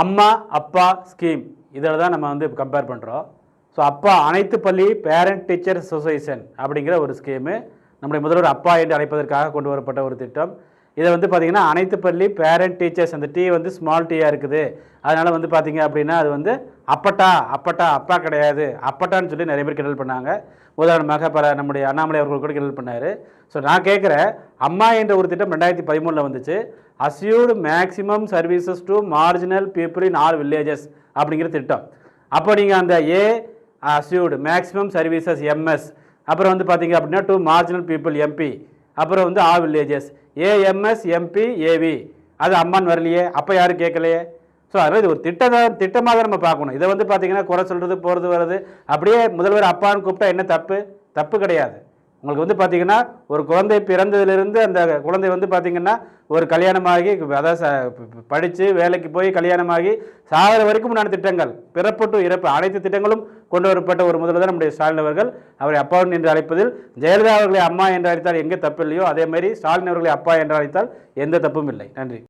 அம்மா அப்பா ஸ்கீம் இதில் தான் நம்ம வந்து கம்பேர் பண்ணுறோம். ஸோ அப்பா அனைத்து பள்ளி பேரண்ட் டீச்சர் அசோசியேஷன் அப்படிங்கிற ஒரு ஸ்கீமு நம்முடைய முதல்வர் அப்பா என்று அழைப்பதற்காக கொண்டு வரப்பட்ட ஒரு திட்டம். இதை வந்து பார்த்திங்கன்னா அனைத்து பள்ளி பேரண்ட் டீச்சர்ஸ், அந்த டீ வந்து ஸ்மால் டீயாக இருக்குது, அதனால் வந்து பார்த்திங்க அப்படின்னா அது வந்து அப்பட்டா அப்பா கிடையாது, அப்பட்டான்னு சொல்லி நிறைய பேர் கிண்டல் பண்ணாங்க. உதாரணமாக நம்முடைய அண்ணாமலை அவர்கள் கூட கிண்டல் பண்ணார். ஸோ நான் கேட்குறேன், அம்மா என்ற ஒரு திட்டம் 2013 வந்துச்சு. Assured maximum services to marginal people in all villages அப்படிங்கிற திட்டம். அப்போ நீங்கள் அந்த அஸ்யூர்டு மேக்ஸிமம் சர்வீசஸ் எம்எஸ், அப்புறம் வந்து பார்த்திங்க அப்படின்னா டு மார்ஜினல் பீப்புள் எம்பி, அப்புறம் வந்து all villages AMS MP AV, அது அம்மான்னு வரலையே, அப்போ யாரும் கேட்கலையே. ஸோ அதனால் இது ஒரு திட்டமாக நம்ம பார்க்கணும். இதை வந்து பார்த்திங்கன்னா குறை சொல்கிறது போகிறது வருது, அப்படியே முதல்வர் அப்பான்னு கூப்பிட்டா என்ன தப்பு கிடையாது. உங்களுக்கு வந்து பார்த்திங்கன்னா ஒரு குழந்தை பிறந்ததுலேருந்து அந்த குழந்தை வந்து பார்த்திங்கன்னா ஒரு கல்யாணமாகி, அதாவது படித்து வேலைக்கு போய் கல்யாணமாகி சாகிற வரைக்கும் உண்டான திட்டங்கள், பிறப்பு டு இறப்பு அனைத்து திட்டங்களும் கொண்டு வரப்பட்ட ஒரு முதல்வர் நம்முடைய ஸ்டாலின் அவர்கள். அவரை அப்பா என்று அழைப்பதில் ஜெயலலிதா அவர்களை அம்மா என்று அழைத்தால் எங்கே தப்பு இல்லையோ, அதே மாதிரி ஸ்டாலின் அவர்களை அப்பா என்று அழைத்தால் எந்த தப்பும் இல்லை. நன்றி.